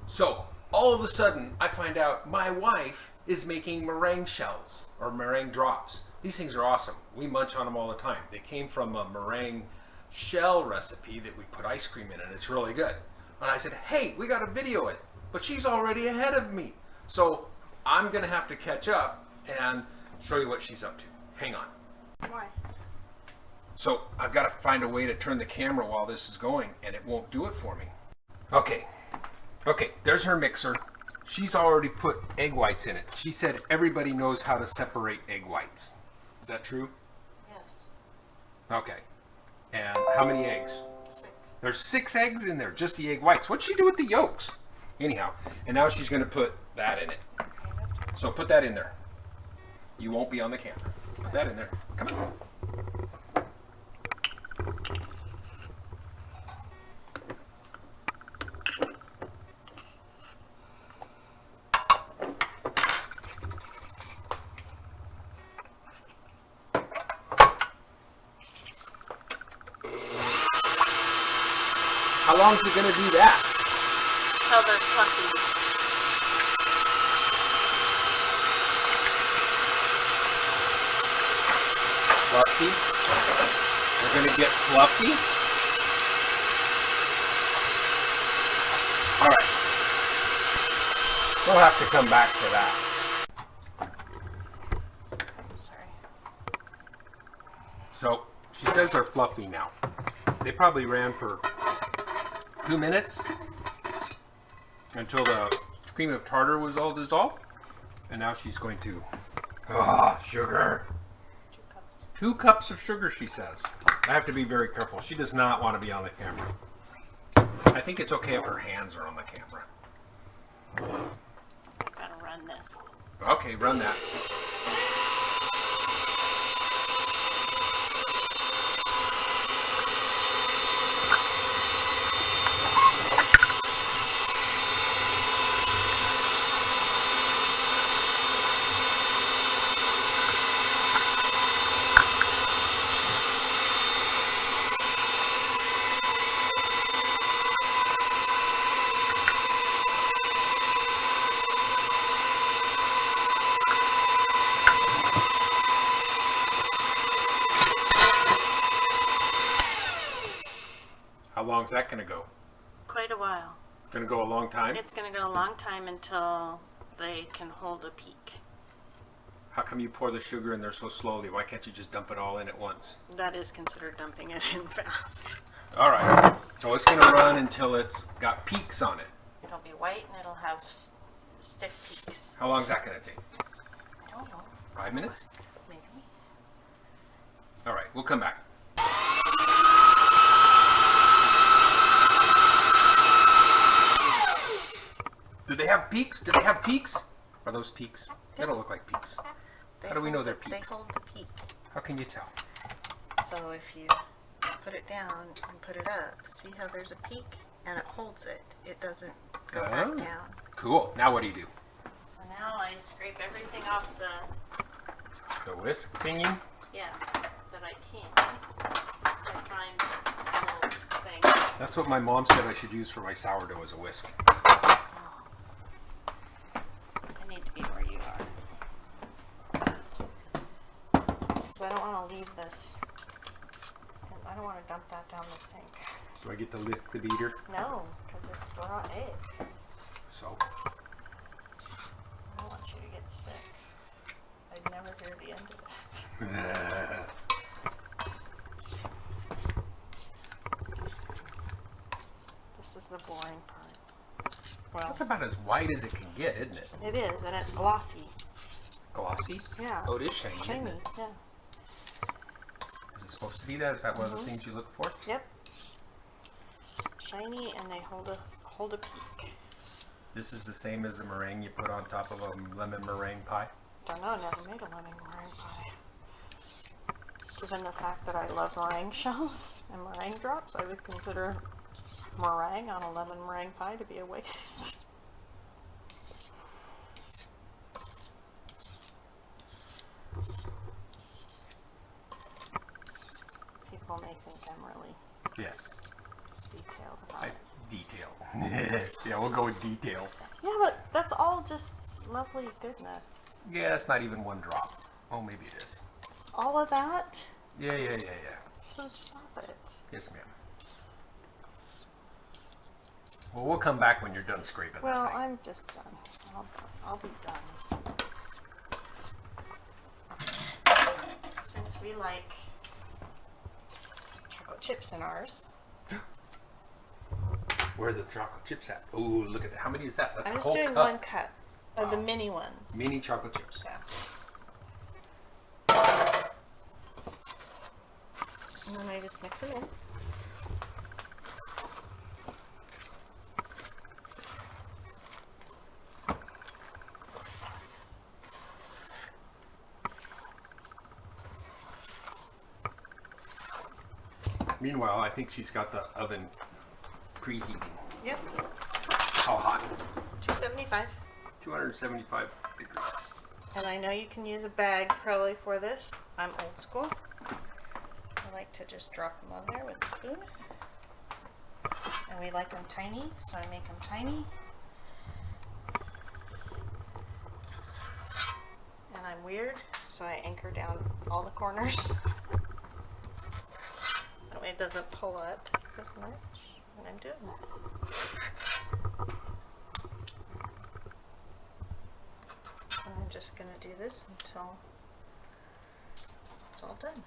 So all of a sudden, I find out my wife is making meringue shells or meringue drops. These things are awesome. We munch on them all the time. They came from a meringue shell recipe that we put ice cream in, and it's really good. And I said, hey, we got to video it. But she's already ahead of me. So I'm going to have to catch up and show you what she's up to. Hang on. Why? So I've got to find a way to turn the camera while this is going, and it won't do it for me. Okay, there's her mixer. She's already put egg whites in it. She said everybody knows how to separate egg whites. Is that true? Yes. Okay. And how many eggs? 6. There's 6 eggs in there, just the egg whites. What'd she do with the yolks? Anyhow, and now she's going to put that in it. So put that in there. You won't be on the camera. Put that in there. Come on. How long is it going to do that? Till they're fluffy. Fluffy? They're going to get fluffy? Alright. We'll have to come back for that. Sorry. So, she says they're fluffy now. They probably ran for 2 minutes until the cream of tartar was all dissolved. And now she's going to... sugar. 2 cups of sugar, she says. I have to be very careful. She does not want to be on the camera. I think it's okay if her hands are on the camera. I've got to run this. Okay, run that. How long is that going to go? Quite a while. Going to go a long time? It's going to go a long time until they can hold a peak. How come you pour the sugar in there so slowly? Why can't you just dump it all in at once? That is considered dumping it in fast. All right. So it's going to run until it's got peaks on it. It'll be white and it'll have stiff peaks. How long is that going to take? I don't know. 5 minutes? Maybe. All right. We'll come back. Do they have peaks? Do they have peaks? Are those peaks? They don't look like peaks. How do we know they're peaks? They hold the peak. How can you tell? So if you put it down and put it up, see how there's a peak and it holds it. It doesn't go back down. Cool. Now what do you do? So now I scrape everything off The whisk thingy? yeah, that I can. So I find a little thing. That's what my mom said I should use for my sourdough as a whisk. I need to be where you are. So I don't want to leave this. I don't want to dump that down the sink. Do I get to lick the beater? No, because it's raw egg. So? I don't want you to get sick. I'd never hear the end of it. This is the boring part. Well, That's about as white as it can get, isn't it? it is, and it's glossy. Glossy? Yeah. Oh, it is shiny. Shiny, Isn't it? yeah. Is it supposed to be that? Is that one of the things you look for? Yep. Shiny, and they hold a peak. This is the same as the meringue you put on top of a lemon meringue pie? Don't know, never made a lemon meringue pie. Given the fact that I love meringue shells and meringue drops, I would consider meringue on a lemon meringue pie to be a waste. People may think I'm really Yes. It's detailed about it. Detail. Yeah, we'll go with detail. Yeah, but that's all just lovely goodness. Yeah, it's not even one drop. Oh, maybe it is. All of that? Yeah. So stop it. Yes, ma'am. Well, we'll come back when you're done scraping. Well, that thing. I'm just done. I'll be done. Since we like chocolate chips in ours. Where are the chocolate chips at? Oh, look at that. How many is that? That's I'm a just whole doing cup. one cup of the mini ones. Mini chocolate chips. Yeah. And then I just mix them in. Meanwhile, I think she's got the oven preheating. Yep. How hot? 275. 275 degrees. And I know you can use a bag probably for this. I'm old school. I like to just drop them on there with a spoon. And we like them tiny, so I make them tiny. And I'm weird, so I anchor down all the corners. That way it doesn't pull up as much when I'm doing it. And I'm just going to do this until it's all done.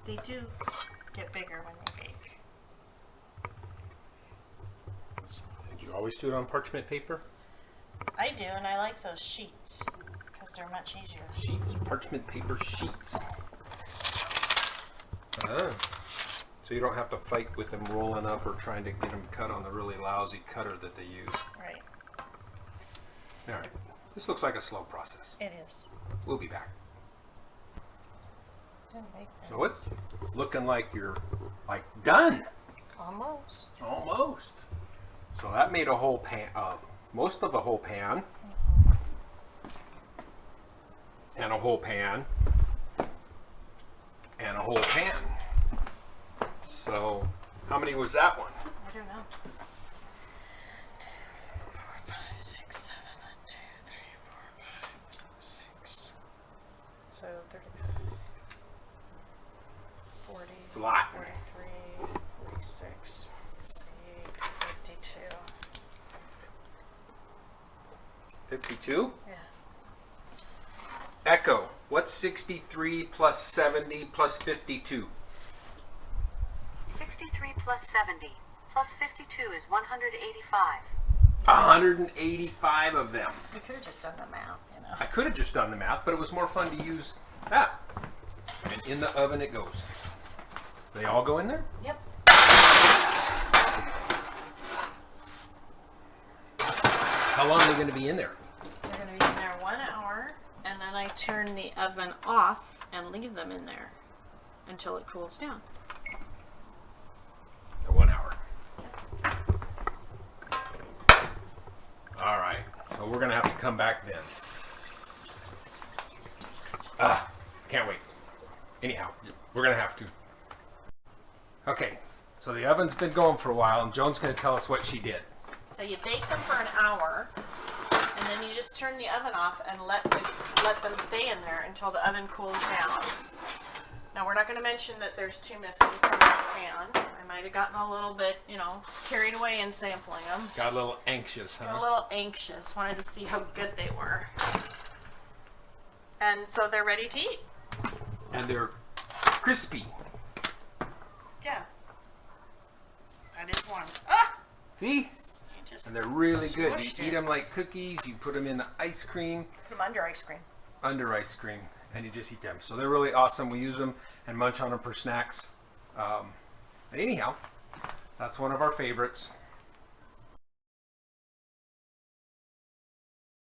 They do get bigger when they bake. Did you always do it on parchment paper? I do, and I like those sheets because they're much easier. Sheets, parchment paper sheets. Ah. So you don't have to fight with them rolling up or trying to get them cut on the really lousy cutter that they use. Right. All right. This looks like a slow process. It is. We'll be back. Didn't make that. So it's looking like you're like done. Almost. Almost. So that made a whole pan, most of a whole pan, and a whole pan, and a whole pan. So how many was that one? I don't know. 4, 5, 6, 7, 1, 2, 3, 4, 5, 6. So 35, 40, It's a lot. 43, 46, 48, 52. 52? Yeah. Echo. What's 63 plus 70 plus 52? 63 plus 70 plus 52 is 185. 185 of them. We could have just done the math, you know. I could have just done the math, but it was more fun to use that. And in the oven it goes. They all go in there? Yep. How long are they going to be in there? They're going to be in there 1 hour, and then I turn the oven off and leave them in there until it cools down. For 1 hour. All right. So we're going to have to come back then. Can't wait. Anyhow, we're going to have to. Okay. So the oven's been going for a while, and Joan's going to tell us what she did. So you bake them for an hour, and then you just turn the oven off and let them stay in there until the oven cools down. Now we're not going to mention that there's 2 missing from that pan. I might have gotten a little bit, carried away in sampling them. Got a little anxious, huh? Got a little anxious. Wanted to see how good they were. And so they're ready to eat. And they're crispy. Yeah. That is one. Ah! See? You just And they're really good. smushed You it. eat them like cookies. You put them in the ice cream, Put them under ice cream. and you just eat them. So they're really awesome. We use them and munch on them for snacks. But anyhow, that's one of our favorites.